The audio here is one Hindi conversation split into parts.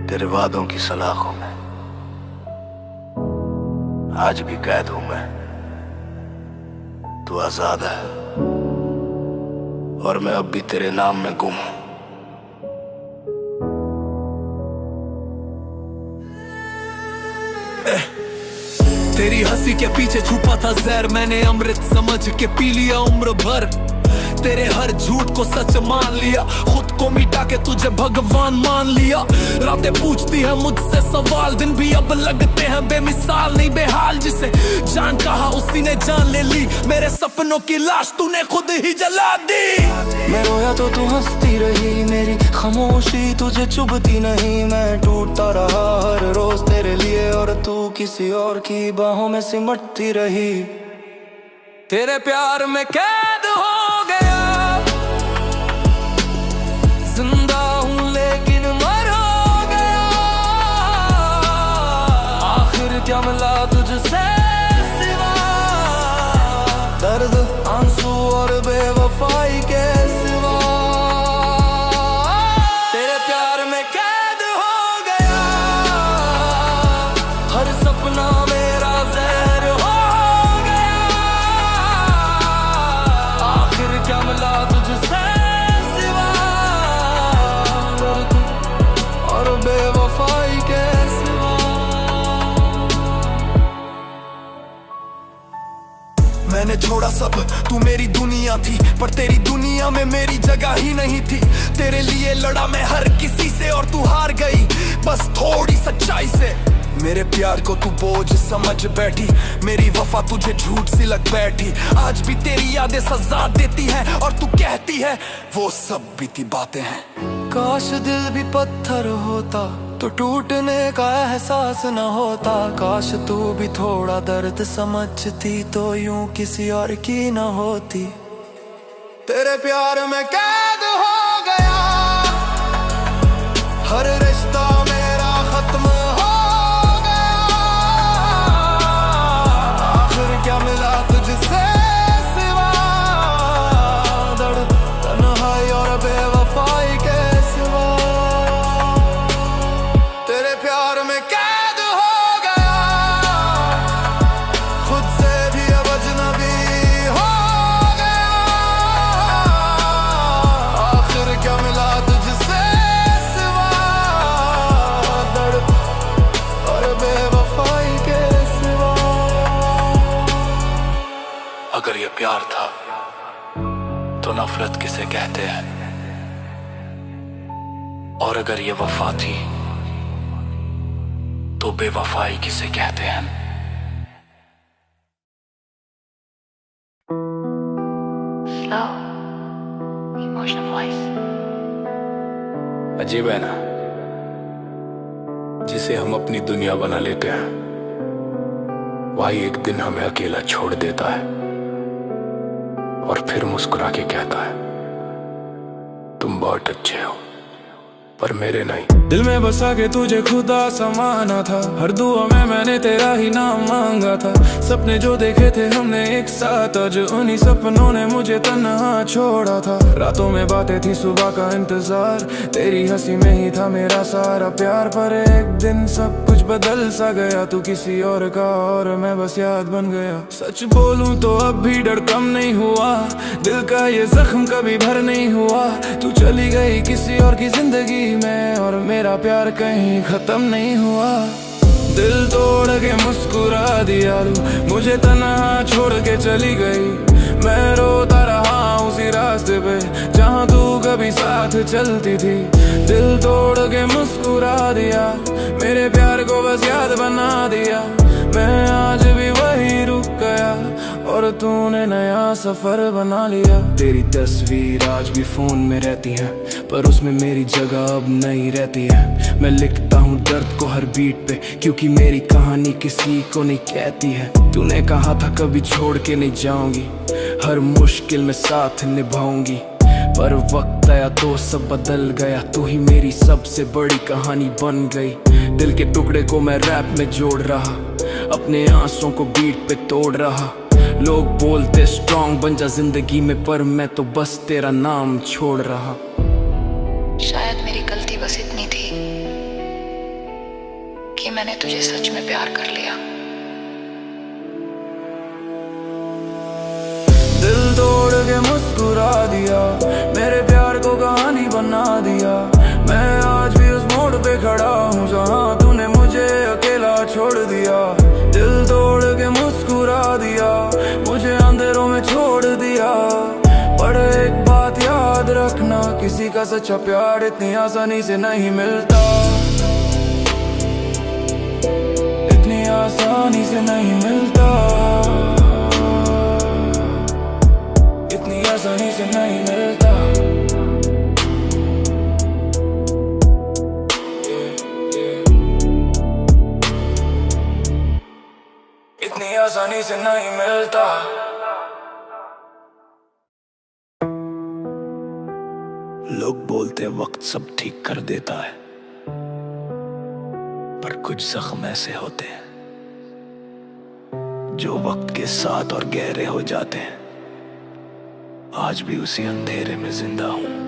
तेरे वादों की सलाखों में आज भी कैद हूं मैं। तू आजाद है और मैं अब भी तेरे नाम में गुम हूं। तेरी हंसी के पीछे छुपा था जहर, मैंने अमृत समझ के पी लिया उम्र भर। तेरे हर झूठ को सच मान लिया, खुद को मिटा के तुझे भगवान मान लिया। रातें पूछती है मुझसे सवाल, दिन भी अब लगते हैं बेमिसाल नहीं बेहाल। जिसे जान कहा उसी ने जान ले ली, मेरे सपनों की लाश तूने खुद ही जला दी। मैं रोया तो तू हंसती रही, मेरी खामोशी तुझे चुभती नहीं। मैं टूटता रहा हर रोज तेरे लिए और तू किसी और की बाहों में सिमटती रही। तेरे प्यार में कैद हो गया, जिंदा हूँ लेकिन मर हो गया। आखिर क्या मिला तुझसे सिवा दर्द, आंसू और बेवफाई के सिवा। तेरे प्यार में कैद हो गया, हर सपना मेरा जहर हो गया। आखिर क्या मिला तुझसे सिवा दर्द और बेवफाई के सिवा। मैंने छोड़ा सब, तू मेरी दुनिया थी, पर तेरी दुनिया में मेरी जगह ही नहीं थी। तेरे लिए लड़ा मैं हर किसी से और तू हार गई बस थोड़ी सच्चाई से। मेरे प्यार को तू बोझ समझ बैठी, मेरी वफा तुझे झूठ सी लग बैठी। आज भी तेरी यादें सजा देती है और तू कहती है वो सब बीती बातें हैं। काश दिल भी पत्थर होता तो टूटने का एहसास न होता। काश तू भी थोड़ा दर्द समझती तो यूं किसी और की न होती। तेरे प्यार में कैद हो गया, हर रिश्ता मेरा खत्म हो गया। आखिर क्या मिला तुझसे सिवा दर्द, तन्हाई और बेवफाई के सिवा। तेरे प्यार में कैद हो गया, खुद से भी अब अजनबी हो गया। आखिर क्या मिला तुझसे सिवा दर्द और बेवफाई के सिवा। अगर ये प्यार था तो नफरत किसे कहते हैं, और अगर ये वफा थी तो बेवफाई किसे कहते हैं। Slow, emotional voice. अजीब है ना, जिसे हम अपनी दुनिया बना लेते हैं वही एक दिन हमें अकेला छोड़ देता है और फिर मुस्कुरा के कहता है तुम बहुत अच्छे हो पर मेरे नहीं। दिल में बसा के तुझे खुदा समाना था, हर दुआ में मैंने तेरा ही नाम मांगा था। सपने जो देखे थे हमने एक साथ, आज उन्हीं सपनों ने मुझे तन्हा छोड़ा था। रातों में बातें थी सुबह का इंतजार, तेरी हंसी में ही था मेरा सारा प्यार। पर एक दिन सब कुछ बदल सा गया, तू किसी और का और मैं बस याद बन गया। सच बोलूं तो अब भी डर कम नहीं हुआ, दिल का ये जख्म कभी भर नहीं हुआ। तू चली गई किसी और की जिंदगी में और मेरा प्यार कहीं खत्म नहीं हुआ। दिल तोड़ के मुस्कुरा दिया तू, मुझे तन्हा छोड़ के चली गई। मैं रोता रहा उसी रास्ते पे जहाँ तू कभी साथ चलती थी। दिल तोड़ के मुस्कुरा दिया, मेरे प्यार को बस याद बना दिया। मैं आज भी वही रुक गया और तूने नया सफर बना लिया। तेरी तस्वीर आज भी फोन में रहती है, पर उसमें मेरी जगह अब नहीं रहती है। मैं लिखता हूँ दर्द को हर बीट पे, क्योंकि मेरी कहानी किसी को नहीं कहती है। तूने कहा था कभी छोड़ के नहीं जाऊंगी, हर मुश्किल में साथ निभाऊंगी। पर वक्त आया तो सब बदल गया, तू ही मेरी सबसे बड़ी कहानी बन गई। दिल के टुकड़े को मैं रैप में जोड़ रहा, अपने आंसुओं को बीट पे तोड़ रहा। लोग बोलते स्ट्रॉन्ग बन जा जिंदगी में, पर मैं तो बस तेरा नाम छोड़ रहा। शायद मेरी गलती बस इतनी थी मैंने तुझे सच में प्यार कर लिया। दिल तोड़ के मुस्कुरा दिया, मेरे प्यार को कहानी बना दिया। मैं आज भी उस मोड़ पे खड़ा हूँ जहाँ तूने मुझे अकेला छोड़ दिया। दिल तोड़ के मुस्कुरा दिया, मुझे अंधेरों में छोड़ दिया। पर एक बात याद रखना, किसी का सच्चा प्यार इतनी आसानी से नहीं मिलता, इतनी आसानी से नहीं मिलता, इतनी आसानी से नहीं मिलता। इतनी आसानी से नहीं मिलता। लोग बोलते वक्त सब ठीक कर देता है, पर कुछ जख्म ऐसे होते हैं जो वक्त के साथ और गहरे हो जाते हैं। आज भी उसी अंधेरे में जिंदा हूं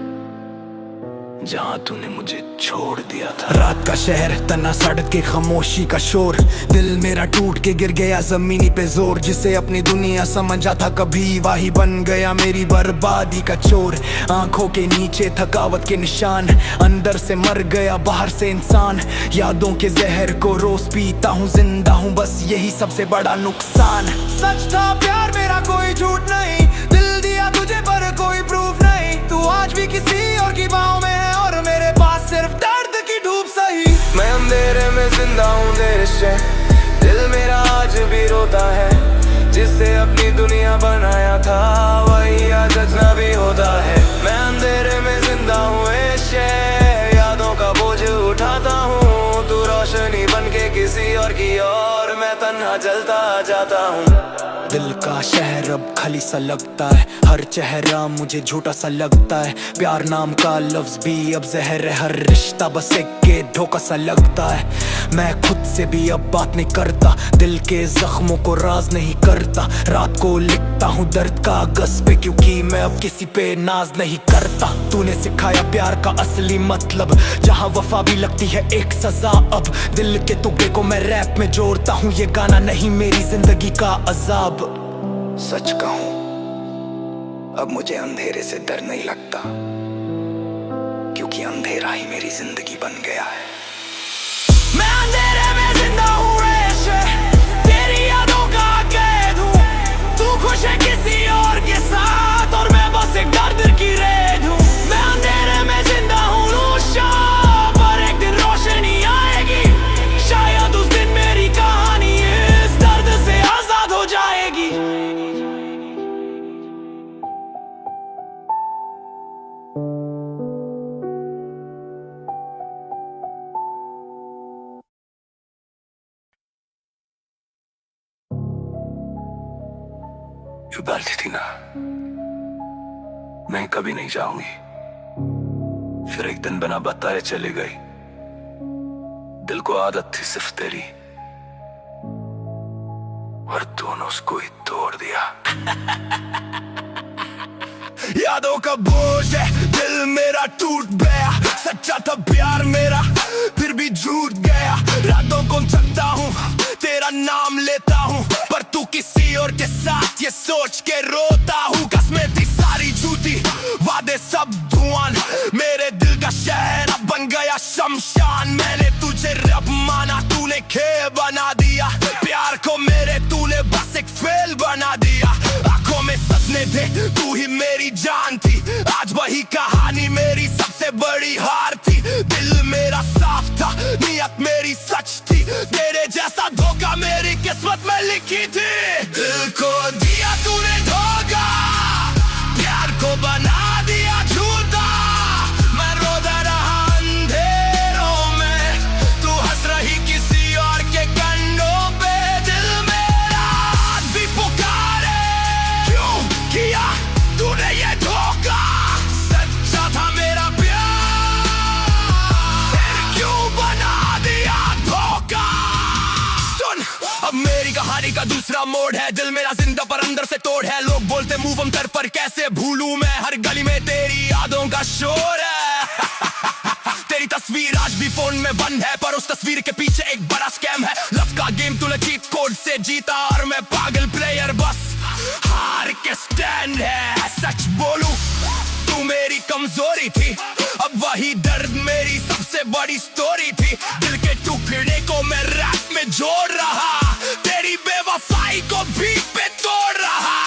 जहां तूने मुझे छोड़ दिया था। रात का शहर, तना सड़क के खामोशी का शोर, दिल मेरा टूट के गिर गया जमीनी पे जोर। जिसे अपनी दुनिया समझा था कभी, वही बन गया मेरी बर्बादी का चोर। आंखों के नीचे थकावट के निशान, अंदर से मर गया बाहर से इंसान। यादों के जहर को रोज पीता हूँ, जिंदा हूँ बस यही सबसे बड़ा नुकसान। सच था प्यार मेरा कोई झूठ नहीं, दिल दिया तुझे पर कोई प्रूफ नहीं। तू आज भी किसी और की बाहों में है और मेरे पास सिर्फ दर्द की धूप सही। मैं अंधेरे में जिंदा हूँ देर से, दिल मेरा आज भी रोता है। जिससे अपनी दुनिया बनाया था वही आज अजनबी होता है। मैं अंधेरे में जिंदा हूँ ऐसे, यादों का बोझ उठाता हूँ। तू रोशनी बन के किसी और की ओर, मैं तन्हा जलता जाता हूँ। दिल का शहर अब खाली सा लगता है, हर चेहरा मुझे झूठा सा लगता है। प्यार नाम का लफ्ज भी अब जहर है, हर रिश्ता बस एक के धोखा सा लगता है। मैं खुद से भी अब बात नहीं करता, दिल के जख्मों को राज नहीं करता। रात को लिखता हूँ दर्द कागज पे, क्योंकि मैं अब किसी पे नाज नहीं करता। तूने सिखाया प्यार का असली मतलब, जहाँ वफा भी लगती है एक सजा। अब दिल के टुकड़े को मैं रैप में जोड़ता हूँ, ये गाना नहीं मेरी जिंदगी का अजाब। सच कहूं अब मुझे अंधेरे से डर नहीं लगता, क्योंकि अंधेरा ही मेरी जिंदगी बन गया है। मैं अंधेरे में जिंदा हूँ ऐसे, तेरी यादों का कैद हूँ। तू खुश है किसी और के साथ और मैं बस एक दर्द की रेत हूँ। मैं अंधेरे में जिंदा हूँ नूशा, पर एक दिन रोशनी आएगी। शायद उस दिन मेरी कहानी इस दर्द से आजाद हो जाएगी। जो गलती थी ना, मैं कभी नहीं जाऊंगी। फिर एक दिन बिना बताए चली गई, दिल को आदत थी सिर्फ तेरी, और तूने उसको ही तोड़ दिया। यादों का बोझ है, दिल मेरा टूट गया। सच्चा था प्यार मेरा, फिर भी झूठ गया। रातों को जगता हूँ, तेरा नाम लेता हूँ, पर तू किसी और के साथ ये सोच के रोता हूँ। कसमें थी सारी झूठी, वादे सब धुआं। मेरे दिल का शहर अब बन गया शमशान। मैंने तुझे रब माना, तूने खेल बना दिया। प्यार को मेरे तूने बस एक फेल बना दिया। आंखों में सपने थे, तू ही मेरी जान थी। आज वही कहानी मेरी सबसे बड़ी हार थी। दिल मेरा साफ था, नियत मेरी सच थी। तेरे जैसा धोखा मेरी किस्मत में लिखी थी। दिल को दिया तूने धोखा, प्यार को बना दिया झूठा। मैं रोता रहा अंधेरों में, तू हंस रही किसी और के कंधों पे। दिल मेरा आज भी पुकारे, क्यों किया तूने ये धोखा? सच्चा था मेरा प्यार, फिर क्यों बना दिया धोखा? सुन, अब मेरी कहानी का दूसरा मोड़ है। दिल मेरा जिंदा पर अंदर से तोड़ है। लोग बोलते मूव ऑन कर, पर कैसे भूलूं मैं? हर गली में तेरी यादों का शोर है। तेरी तस्वीर आज भी फोन में बंद है, पर उस तस्वीर के पीछे एक बड़ा स्कैम है। लव का गेम तूने चीट कोड से जीता और मैं पागल प्लेयर बस हार के स्टैंड है। सच बोलूं तू मेरी कमजोरी थी, अब वही दर्द मेरी सबसे बड़ी स्टोरी थी। दिल के टुकड़े को मैं रैप में जोड़ रहा, तेरी बेवफाई को बीट पे तोड़ रहा।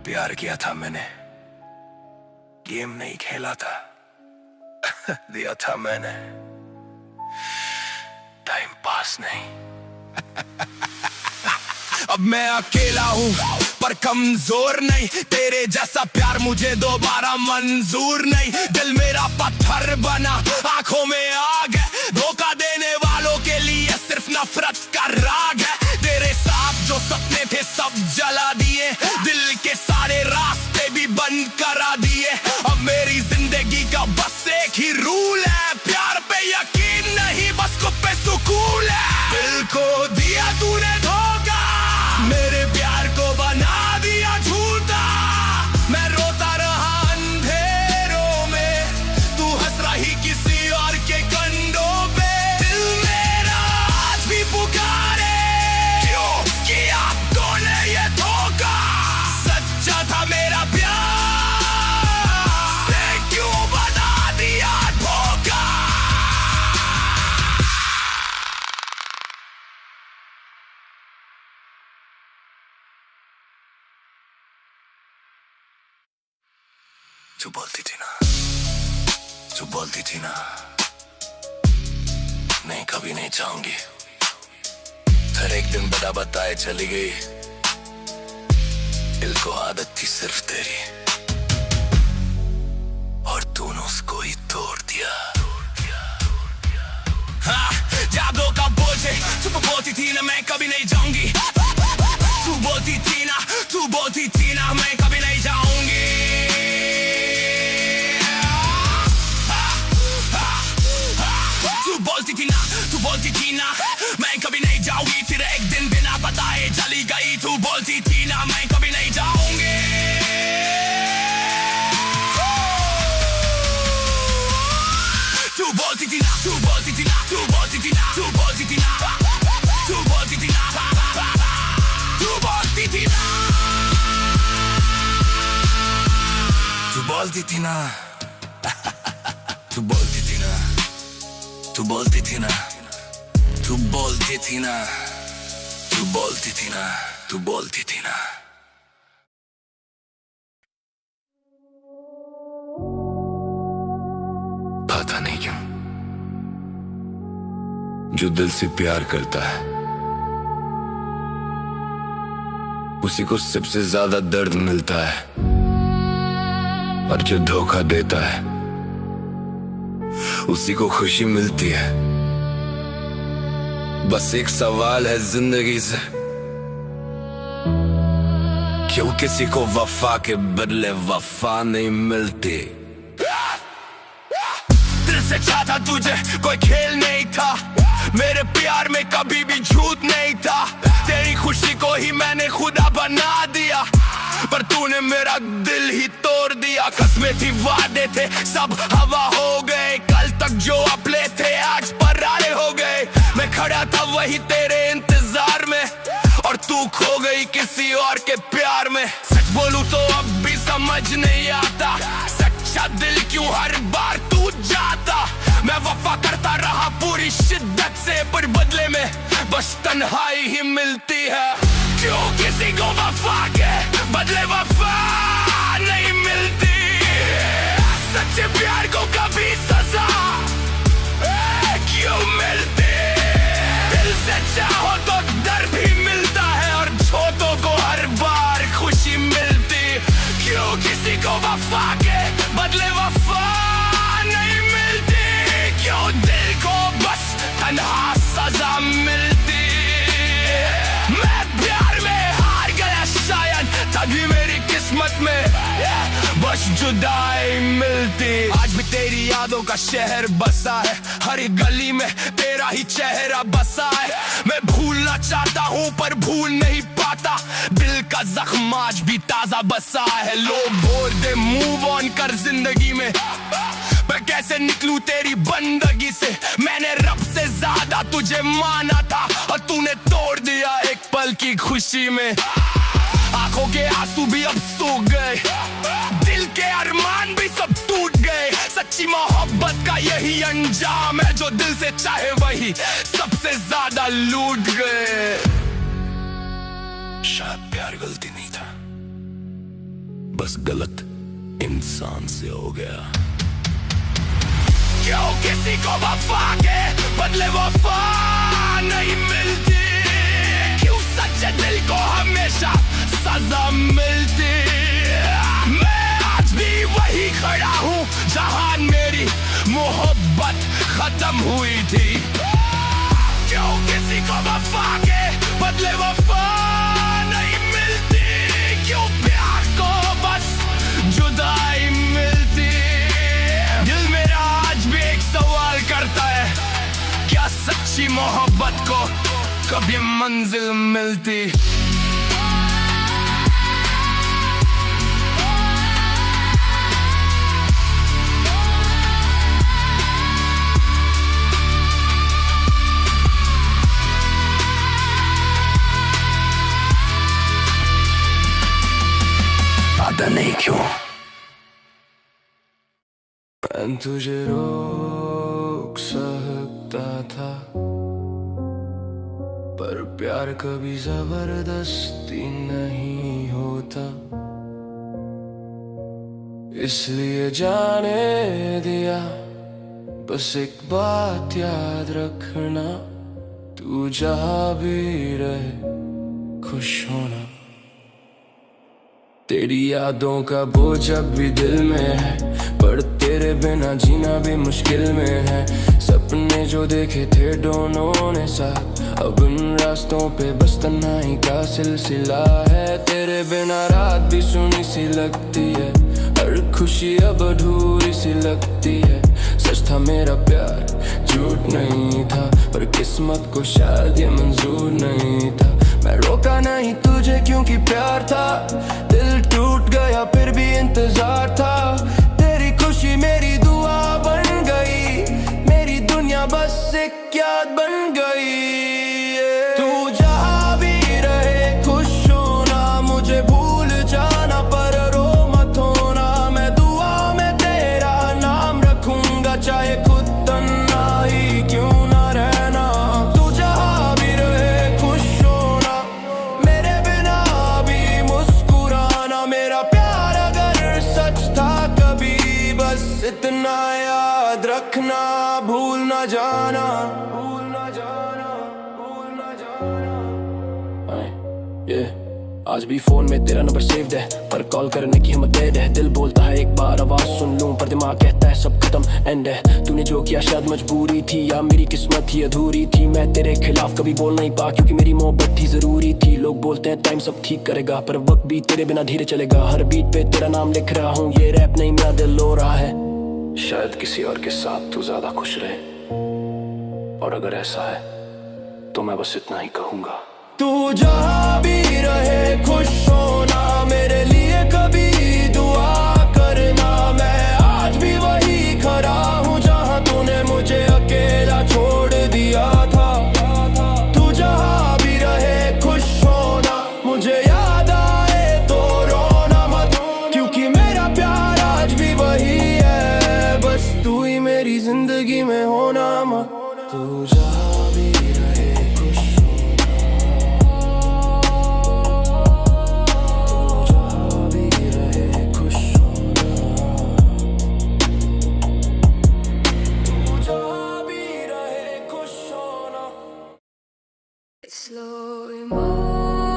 प्यार किया था मैंने, गेम नहीं खेला था, दिया था मैंने, टाइम पास नहीं। अब मैं अकेला हूँ पर कमजोर नहीं, तेरे जैसा प्यार मुझे दोबारा मंजूर नहीं। दिल मेरा पत्थर बना, आंखों में आग है, धोखा देने वालों के लिए सिर्फ नफरत का राग है। तेरे साथ जो सपने थे सब जला दिए, दिल के सारे रास्ते भी बंद करा दिए। अब मेरी जिंदगी का बस एक ही रूल है, प्यार पे यकीन नहीं बस खुद पे सुकून है। दिल को दिया तूने धोखा, मेरे प्यार को बना दिया झूठा। मैं रोता रहा अंधेरों में, तू हंस रही किसी और के कंधों पे। दिल मेरा आज भी पुकारे, क्यों किया तूने ये धोखा। सच्चा था मेरा प्यार, से क्यों बना दिया धोखा। तू बोलती थी ना, तू बोलती थी ना, नहीं कभी नहीं चाहूंगी, फिर एक दिन बता बताए चली गई। दिल को आदत थी सिर्फ तेरी, और तूने उसको ही तोड़ दिया। हाँ, जादू का बोझ है, तू बोलती थी ना मैं कभी नहीं जाऊंगी। तू बोलती थी ना, तू बोलती थी ना मैं कभी नहीं जाऊंगी। तू बोलती थी ना, तू बोलती थी ना मैं कभी नहीं जाऊंगी, फिर एक दिन बिना बताए चली गई। तू बोलती थी ना मैं कभी नहीं जाऊंगी। तू बोलती थी ना, तू बोलती थी ना, तू बोलती थी ना, तू बोलती थी ना, तू बोलती थी ना, तू बोलती थी ना, तू बोलती थी ना, तू बोलती थी ना, तू बोलती थी ना, तू बोलती थी ना, तू बोलती थी ना, तू बोलती थी ना। पता नहीं क्यों जो दिल से प्यार करता है उसी को सबसे ज्यादा दर्द मिलता है, और जो धोखा देता है उसी को खुशी मिलती है। बस एक सवाल है जिंदगी से, क्यों किसी को वफा के बदले वफा नहीं मिलती। दिल से चाहता तुझे, कोई खेल नहीं था, मेरे प्यार में कभी भी झूठ नहीं था। तेरी खुशी को ही मैंने खुदा बना दिया, पर तूने मेरा दिल ही तोड़ दिया। कसमें थी, वादे थे, सब हवा हो गए। कल तक जो अपने थे आज परारे हो गए। मैं खड़ा था वही तेरे इंतजार में, और तू खो गई किसी और के प्यार में। सच बोलूं तो अब भी समझ नहीं आता, सच्चा दिल क्यों हर बार टूट जाता। मैं वफा करता रहा पूरी शिद्दत से, पर बदले में बस तन्हाई ही मिलती है। क्यों किसी को वफा के बदले वफा नहीं मिलती। सच्चे प्यार को कभी सजा क्यों मिलती। दिल से चाहो तो डर भी मिलता है, और छोटों को हर बार खुशी मिलती। क्यों किसी को वफा के बदले वफा नहीं मिलती। क्यों दिल को बस तन्हा सजा मिलती। मैं प्यार में हार गया शायद, तभी मेरी किस्मत में बस जुदाई मिलती। आज भी तेरी यादों का शहर बसा है, हर एक गली में तेरा ही चेहरा बसा है। मैं भूलना चाहता हूँ पर भूल नहीं पाता, दिल का जख्म आज भी ताजा बसा है। लोग बोल दे मूव ऑन कर जिंदगी में, मैं कैसे निकलूं तेरी बंदगी से। मैंने रब से ज्यादा तुझे माना था और तूने तोड़ दिया एक पल की खुशी में। आंखों के आंसू भी अब सूख गए, दिल के अरमान भी सब टूट गए। सच्ची मोहब्बत का यही अंजाम है, जो दिल से चाहे वही सबसे ज्यादा लूट गए। शायद प्यार गलती नहीं था, बस गलत इंसान से हो गया। क्यों किसी को वफा के बदले वफा नहीं मिलती, क्यों सच्चे दिल को हमेशा सजा मिलती। मैं आज भी वही खड़ा हूँ जहां मेरी मोहब्बत खत्म हुई थी। क्यों किसी को वफा के बदले वफा नहीं मिलती, क्यों प्यार को बस जुदाई मिलती। दिल मेरा आज भी एक सवाल करता है, क्या सच्ची मोहब्बत को कभी मंजिल मिलती। पता नहीं क्यों मैं तुझे रोक सकता था, पर प्यार कभी जबरदस्ती नहीं होता। इसलिए जाने दिया, बस एक बात याद रखना, तू जहाँ भी रहे खुश होना। तेरी यादों का बोझ अब भी दिल में है, पर तेरे बिना जीना भी मुश्किल में है। सपने जो देखे थे दोनों ने साथ, अब उन रास्तों पे बस तन्हाई का सिलसिला है। तेरे बिना रात भी सुनी सी लगती है, हर खुशी अब अधूरी सी लगती है। सच था मेरा प्यार झूठ नहीं था, पर किस्मत को शायद ये मंजूर नहीं था। मैं रोका नहीं तुझे क्योंकि प्यार था, दिल टूट गया फिर भी इंतजार था। तेरी खुशी मेरी दुआ बन गई, मेरी दुनिया बस एक याद बन गई। तू जहाँ भी रहे खुश होना, मुझे भूल जाना पर रो मत होना। मैं दुआ में तेरा नाम रखूंगा, चाहे खुद तन्हाई क्यों ना रहना। तू जहाँ भी रहे खुश होना, मेरे बिना भी मुस्कुराना। मेरा प्यार अगर सच था कभी, बस इतना याद रखना, भूल ना जाना, भूल ना जाना, भूल ना जाना। आज भी फोन में तेरा नंबर सेव्ड है, पर कॉल करने की हिम्मत दे दे। दिल बोलता है एक बार आवाज सुन लूं, पर दिमाग कहता है सब खत्म एंड है। तूने जो किया शायद मजबूरी थी, या मेरी किस्मत ही अधूरी थी। मैं तेरे खिलाफ कभी बोल नहीं पा, क्योंकि मेरी मोहब्बत ही जरूरी थी। लोग बोलते हैं टाइम सब ठीक करेगा, पर वक्त भी तेरे बिना धीरे चलेगा। हर बीट पे तेरा नाम लिख रहा हूँ, ये रैप नहीं मेरा दिल रो रहा है। शायद किसी और के साथ तू ज्यादा खुश रहे, और अगर ऐसा है तो मैं बस इतना ही कहूंगा। तू जहाँ भी रहे खुश होना, मेरे लिए कभी दुआ करना। मैं आज भी वही खड़ा हूँ जहाँ तूने मुझे अकेला छोड़ दिया था। तू जहाँ भी रहे खुश होना, मुझे याद आए तो रोना मत, क्योंकि मेरा प्यार आज भी वही है। बस तू ही मेरी जिंदगी में होना मत। तू जहाँ भी रहे खुश Slow emotional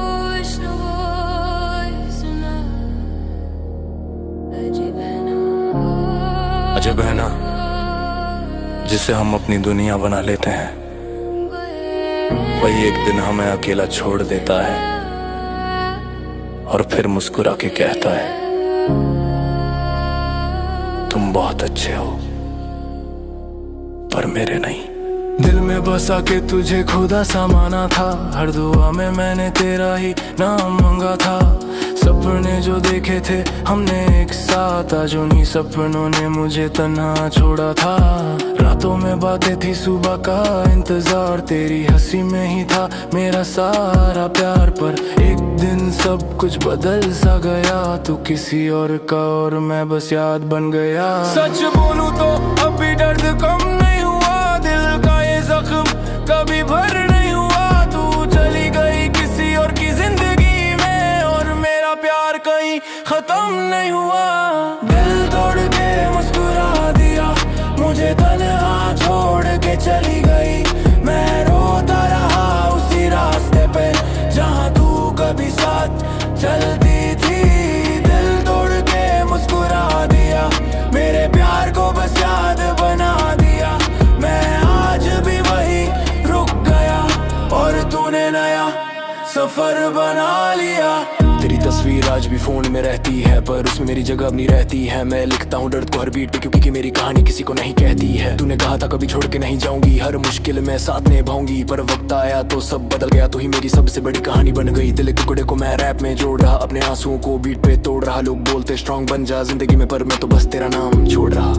voice अजब है ना, जिसे हम अपनी दुनिया बना लेते हैं, वही एक दिन हमें अकेला छोड़ देता है और फिर मुस्कुरा के कहता है बहुत अच्छे हो, पर मेरे नहीं। दिल में बसा के तुझे खुदा सा माना था, हर दुआ में मैंने तेरा ही नाम मांगा था। सपने जो देखे थे हमने एक साथ, आज उन्हीं सपनों ने मुझे तन्हा छोड़ा था। रातों में बातें थी, सुबह का इंतजार, तेरी हंसी में ही था मेरा सारा प्यार। पर एक दिन सब कुछ बदल सा गया, तू किसी और का और मैं बस याद बन गया। सच बोलूं तो अब भी दर्द कम नहीं हुआ, दिल का ये जख्म कभी भर नहीं हुआ। तू चली गई किसी और की जिंदगी में, और मेरा प्यार कहीं खत्म नहीं हुआ। दिल तोड़ के मुस्कुरा दिया, मुझे तन्हा छोड़ के चली गई। मैं रोता रहा उसी रास्ते पे जहाँ तू कभी साथ चलती थी। दिल तोड़ के मुस्कुरा दिया, मेरे प्यार को बस याद बना दिया। मैं आज भी वही रुक गया, और तूने नया सफर बना लिया। तेरी तस्वीर आज भी फोन में रहती है, पर उसमें मेरी जगह अब नहीं रहती है। मैं लिखता हूँ दर्द को हर बीट पे, क्योंकि मेरी कहानी किसी को नहीं कहती है। तूने कहा था कभी छोड़ के नहीं जाऊंगी, हर मुश्किल में साथ निभाऊंगी, पर वक्त आया तो सब बदल गया। तू ही मेरी सबसे बड़ी कहानी बन गई। दिल के टुकड़े को मैं रैप में जोड़ रहा, अपने आंसुओं को बीट पे तोड़ रहा। लोग बोलते स्ट्रॉन्ग बन जा जिंदगी में, पर मैं तो बस तेरा नाम छोड़ रहा।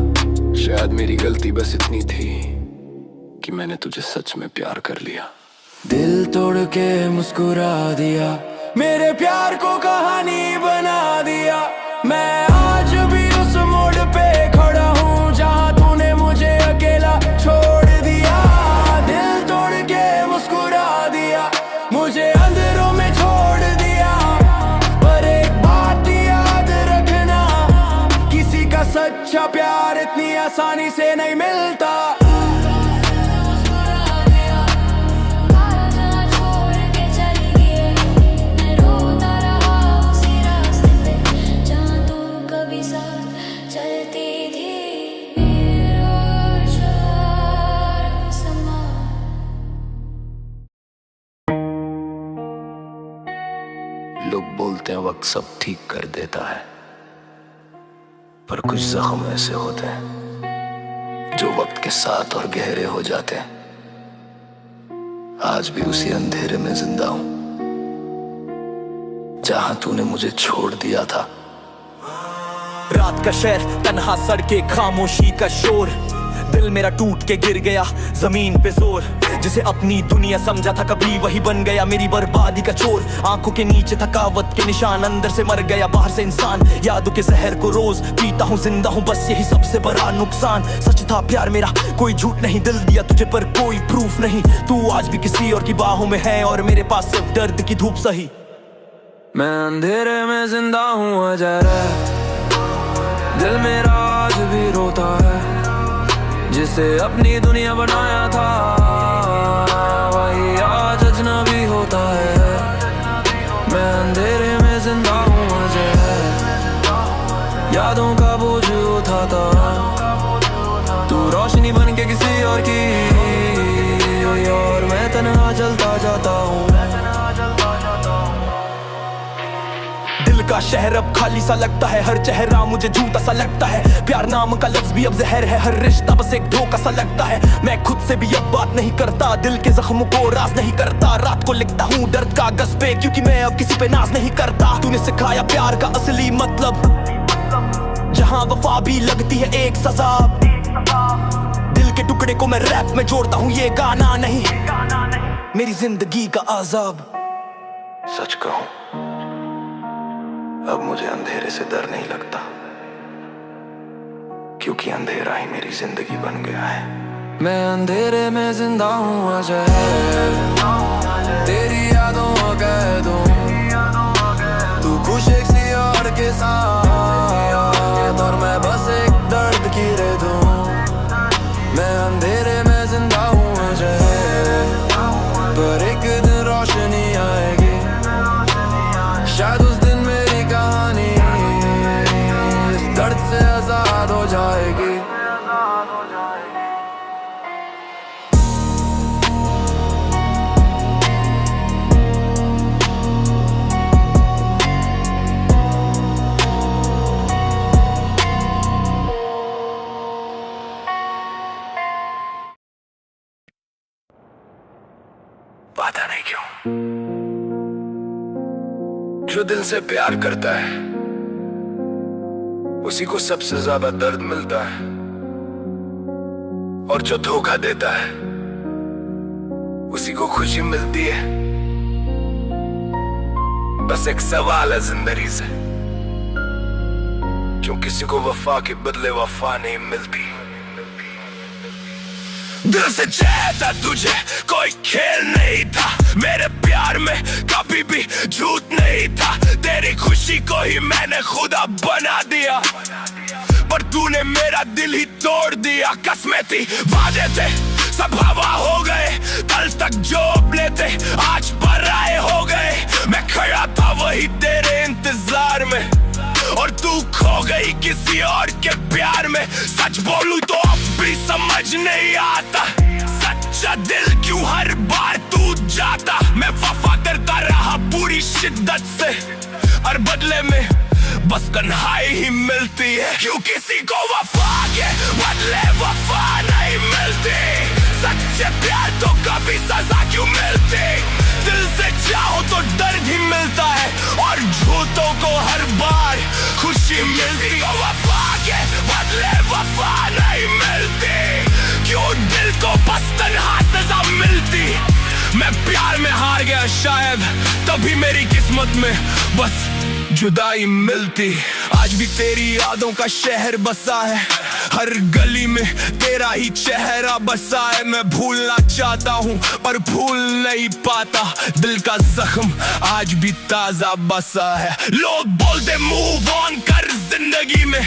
शायद मेरी गलती बस इतनी थी कि मैंने तुझे सच में प्यार कर लिया। दिल तोड़ के मुस्कुरा दिया, मेरे प्यार को कहानी बना दिया। मैं आज भी उस मोड़ पे खड़ा हूँ जहाँ तूने मुझे अकेला छोड़ दिया। दिल तोड़ के मुस्कुरा दिया, मुझे अंधेरों में छोड़ दिया। पर एक बात याद रखना, किसी का सच्चा प्यार इतनी आसानी से नहीं मिलता। लोग बोलते हैं वक्त सब ठीक कर देता है, पर कुछ जख्म ऐसे होते हैं जो वक्त के साथ और गहरे हो जाते हैं। आज भी उसी अंधेरे में जिंदा हूं जहां तूने मुझे छोड़ दिया था। रात का शहर, तन्हा सड़के, खामोशी का शोर, दिल मेरा टूट के गिर गया जमीन पे जोर। जिसे अपनी दुनिया समझा था कभी वही बन गया मेरी बर्बादी का चोर। आंखों के नीचे थकावट के निशान, अंदर से मर गया बाहर से इंसान। यादों के जहर को रोज पीता हूँ, जिंदा हूँ बस यही सबसे बड़ा नुकसान। सच था प्यार मेरा, कोई झूठ नहीं, दिल दिया तुझे पर कोई प्रूफ नहीं। तू आज भी किसी और की बाहों में है, और मेरे पास सिर्फ दर्द की धूप सही। मैं अंधेरे में जिंदा हूँ अजर, दिल मेरा आज भी रोता है। जिसे अपनी दुनिया बनाया था वही आज अजनबी होता है। मैं अंधेरे में जिंदा हूँ अजर, यादों का बोझ उठाता। तू रोशनी बन के किसी और की, और मैं तन्हा चलता जाता हूँ। दिल का शहर अब खाली सा लगता है, हर चेहरा मुझे झूठा सा लगता है। प्यार नाम का लफ्ज भी अब जहर है, हर रिश्ता बस एक धोखा सा लगता है। मैं खुद से भी अब बात नहीं करता, दिल के जख्मों को राज नहीं करता। रात को लिखता हूँ दर्द कागज पे, क्योंकि मैं अब किसी पे नाज नहीं करता। तूने सिखाया प्यार का असली मतलब, जहाँ वफा भी लगती है एक सजा। दिल के टुकड़े को मैं रैप में जोड़ता हूँ, ये गाना नहीं मेरी जिंदगी का अज़ाब। सच कहूं अब मुझे अंधेरे से डर नहीं लगता, क्योंकि अंधेरा ही मेरी जिंदगी बन गया है। मैं अंधेरे में जिंदा हूँ अजय, तेरी यादों का कह दूं। तू खुश एक सी और के साथ, और मैं बस एक दर्द की रे दूं। मैं अंधेरे में जिंदा हूँ अजय, पर एक दिन रोशनी आएगी। शायद उस दिन मेरी कहानी इस दर्द से आजाद हो जाएगी। पाता नहीं क्यों। जो दिल से प्यार करता है उसी को सबसे ज्यादा दर्द मिलता है, और जो धोखा देता है उसी को खुशी मिलती है। बस एक सवाल है जिंदगी से, क्यों किसी को वफा के बदले वफा नहीं मिलती। दिल से चाहता तुझे कोई खेल नहीं था, मेरे प्यार में कभी भी झूठ नहीं था। तेरी खुशी को ही मैंने खुदा बना दिया, पर तूने मेरा दिल ही तोड़ दिया। कसमें थी, वादे थे, सब हवा हो गए। कल तक जो अपने थे आज पराए हो गए। मैं खड़ा था वही तेरे इंतजार में, और तू खो गई किसी और के प्यार में। सच बोलूं तो अब भी समझ नहीं आता, सच्चा दिल क्यों हर बार टूट जाता। मैं वफा करता रहा पूरी शिद्दत से, और बदले में बस तन्हाई ही मिलती है। क्यों किसी को वफा के बदले वफा नहीं मिलती। सच्चे प्यार तो कभी सजा क्यों मिलती। दिल से चाहो तो दर्द ही मिलता है, और झूठों को हर बार खुशी मिलती। वफा के बदले वफा नहीं मिलती। क्यों दिल को बस तन्हा सजा मिलती। मैं प्यार में हार गया शायद, तभी मेरी किस्मत में बस जुदाई मिलती। आज भी तेरी यादों का शहर बसा है, हर गली में तेरा ही चेहरा बसा है। मैं भूलना चाहता हूँ पर भूल नहीं पाता, दिल का जख्म आज भी ताजा बसा है। लोग बोलते मूव ऑन कर जिंदगी में,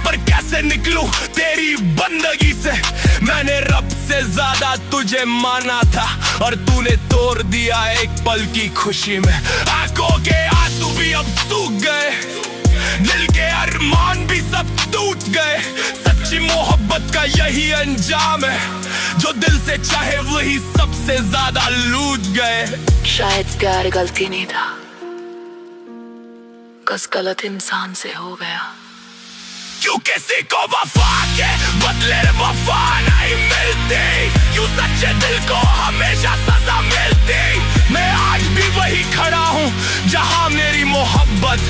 पर कैसे निकलूं तेरी बंदगी से। मैंने रब से ज्यादा तुझे माना था, और तूने तोड़ दिया एक पल की खुशी में। आंखों के आंसू भी अब सूख गए, दिल के अरमान भी सब टूट गए। सच्ची मोहब्बत का यही अंजाम है, जो दिल से चाहे वही सबसे ज्यादा लूट गए। शायद प्यार गलती नहीं था, कस गलत इंसान से हो गया। क्यों किसी को वफा के बदले वफा नहीं मिलती। क्यों सच्चे दिल को हमेशा सजा मिलती। मैं आज भी वही खड़ा हूँ जहाँ मेरी मोहब्बत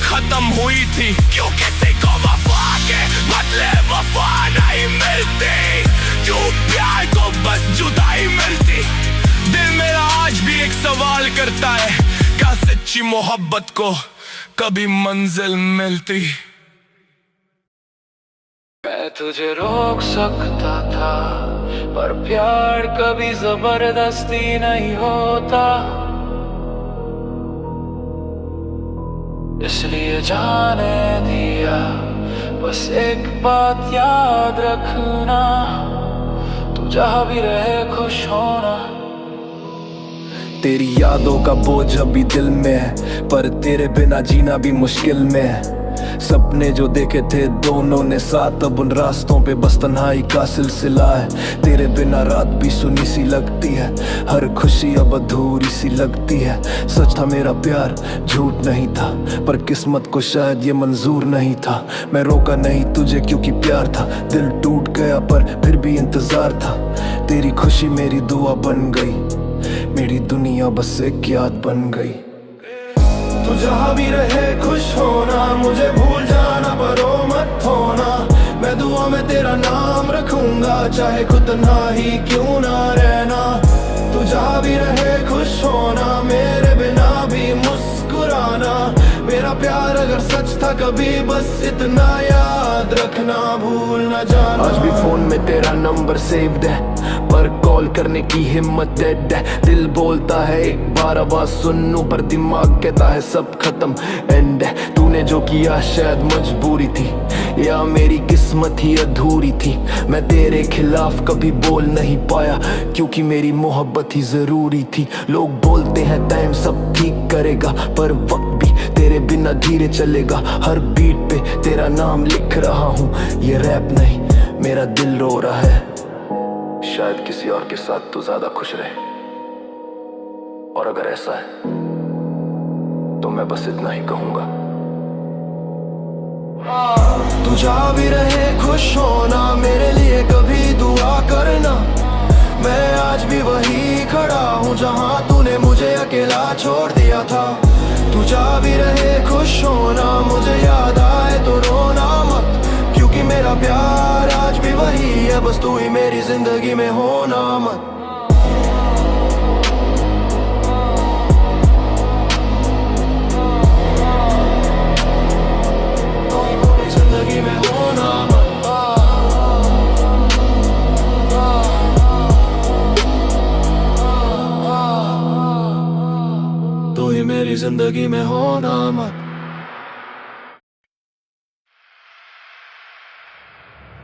खत्म हुई थी। क्यों किसी को वफा के बदले वफा नहीं मिलती। क्यों प्यार को बस जुदाई मिलती। दिल मेरा आज भी एक सवाल करता है, क्या सच्ची मोहब्बत को कभी मंजिल मिलती। मैं तुझे रोक सकता था, पर प्यार कभी जबरदस्ती नहीं होता। इसलिए जाने दिया, बस एक बात याद रखना, तू जहाँ भी रहे खुश होना। तेरी यादों का बोझ अभी दिल में है, पर तेरे बिना जीना भी मुश्किल में है। सपने जो देखे थे दोनों ने साथ, अब उन रास्तों पे बस तन्हाई का सिलसिला है। तेरे बिना रात भी सुनी सी लगती है, हर खुशी अब अधूरी सी लगती है। सच था मेरा प्यार, झूठ नहीं था, पर किस्मत को शायद ये मंजूर नहीं था। मैं रोका नहीं तुझे क्योंकि प्यार था, दिल टूट गया पर फिर भी इंतजार था। तेरी खुशी मेरी दुआ बन गई, मेरी दुनिया बस एक याद बन गई। तू जहाँ भी रहे खुश होना, मुझे भूल जाना पर रो मत होना। मैं दुआ में तेरा नाम रखूंगा, चाहे खुद ना ही क्यों ना रहना। तू जहाँ भी रहे खुश होना, मेरे बिना भी मुस्कुराना। मेरा प्यार अगर सच था कभी, बस इतना याद रखना, भूल न जाना। आज भी फोन में तेरा नंबर सेव्ड है, पर कॉल करने की हिम्मत डेड है। दिल बोलता है एक बार आवाज सुन लूं, पर दिमाग कहता है सब खत्म एंड है। तूने जो किया शायद मजबूरी थी, या मेरी किस्मत ही अधूरी थी। मैं तेरे खिलाफ कभी बोल नहीं पाया, क्योंकि मेरी मोहब्बत ही जरूरी थी। लोग बोलते हैं टाइम सब ठीक करेगा, पर वक्त भी तेरे बिना धीरे चलेगा। हर बीट पे तेरा नाम लिख रहा हूँ, ये रैप नहीं मेरा दिल रो रहा है। शायद किसी और के साथ तू ज्यादा खुश रहे, और अगर ऐसा है तो मैं बस इतना ही कहूंगा। तू जहाँ भी रहे खुश होना, मेरे लिए कभी दुआ करना। मैं आज भी वही खड़ा हूँ जहाँ जहाँ तूने मुझे अकेला छोड़ दिया था। तू जा भी रहे खुश होना, मुझे याद आए तो रोना मत, क्योंकि मेरा प्यार आज भी वही है, बस तू ही मेरी जिंदगी में होना मत। जिंदगी में होना मत। तू ही मेरी जिंदगी में होना मत।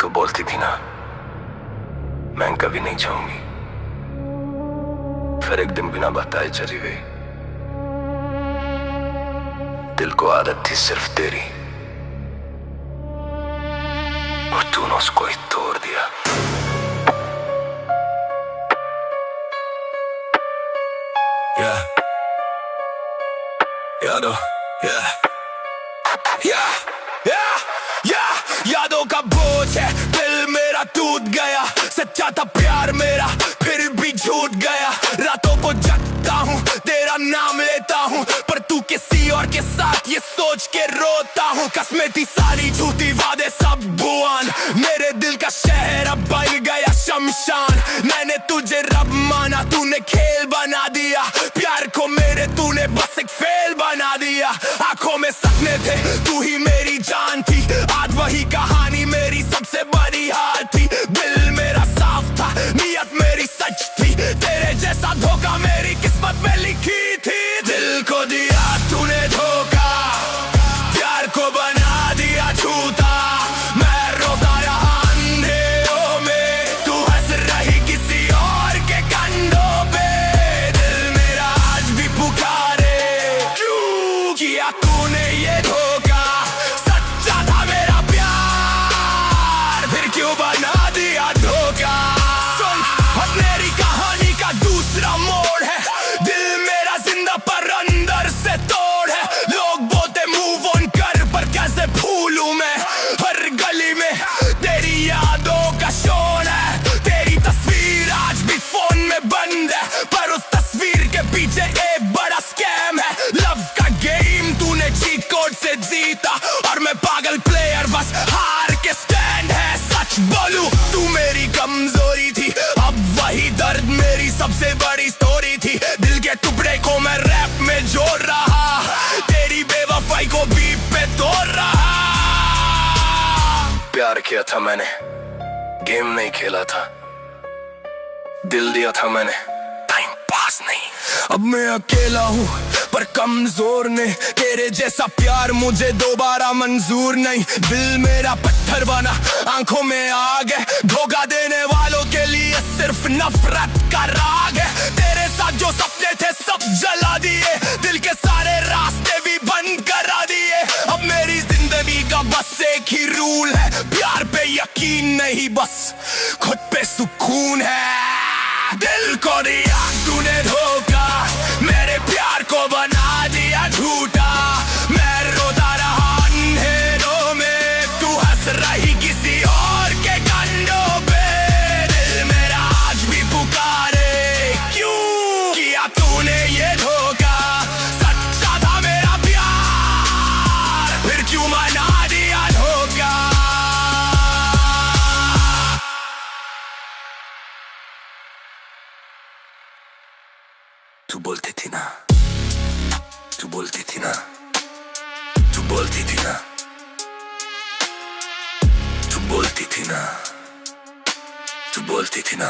तू बोलती थी ना मैं कभी नहीं चाहूंगी, फिर एक दिन बिना बताए चली गई। दिल को आदत थी सिर्फ तेरी, और तूने उसको ही तोड़ दिया। यादों का बोझ है, दिल मेरा टूट गया। सच्चा था प्यार मेरा, फिर भी झूठ गया। रातों को जगता हूँ, तेरा नाम लेता हूँ, पर तू किसी और के साथ ये सोच के रोता हूँ। कसमें थी सारी झूठी, वादे सब भुवन। मेरे दिल का शहर अब बन गया शमशान। मैंने तुझे रब माना, तूने खेल बना दिया। प्यार को मेरे तूने बस एक फेल बना दिया। आंखों में सपने थे, तू ही मेरी जान थी। आज वही कहानी मेरी सबसे बड़ी हार थी। दिल मेरा साफ था, नियत मेरी सच थी। तेरे जैसा धोखा मेरी किस्मत में लिखी थी। दिल को दिया तूने धोखा, प्यार को बना दिया झूठा। मैं रोता रहा अंधेरों में, तू हंस रही किसी और के कंधों पे। दिल मेरा आज भी पुकारे, क्यों किया तूने ये धोखा? सच्चा था मेरा प्यार, फिर क्यों बना दिया धोखा? सुन, अब मेरी कहानी का दूसरा मोड़ है। दिल मेरा जिंदा पर अंदर से तोड़ है। लोग बोलते मूव ऑन कर, पर कैसे भूलूं मैं? हर गली में तेरी यादों का शोर है। तेरी तस्वीर आज भी फोन में बंद है, पर उस तस्वीर के पीछे एक बड़ा स्कैम है। लव का गेम तूने चीट कोड से जीता, और मैं पागल प्लेयर बस हार के स्टैंड है। सच बोलूं तू मेरी कमजोरी थी, अब वही दर्द मेरी सबसे बड़ी स्टोरी थी। दिल के टुकड़े को मैं रैप में जोड़ रहा, तेरी बेवफाई को बीप पे तोड़ रहा। प्यार किया था मैंने, गेम नहीं खेला था। दिल दिया था मैंने, टाइम पास नहीं। अब मैं अकेला हूँ पर कमजोर ने, तेरे जैसा प्यार मुझे दोबारा मंजूर नहीं। दिल मेरा पत्थर बना, आंखों में आग है। धोखा देने वालों के लिए सिर्फ नफरत का राग है। तेरे साथ जो सपने थे सब जला दिए, दिल के सारे रास्ते भी बंद करा दिए। अब मेरी जिंदगी का बस एक ही रूल है, प्यार पे यकीन नहीं, बस खुद पे सुकून है। दिल को दिया तूने धोखा, मेरे प्यार को बना दिया झूठा। मैं रोता रहा अंधेरों में, तू हंस रही किसी और के कंधों पे। दिल मेरा आज भी पुकारे, क्यों किया तूने ये धोखा? सच्चा था मेरा प्यार, फिर क्यों मना दिया धोखा? तू बोलती थी ना, तू बोलती थी ना, तू बोलती थी ना, तू बोलती थी ना, तू बोलती थी ना।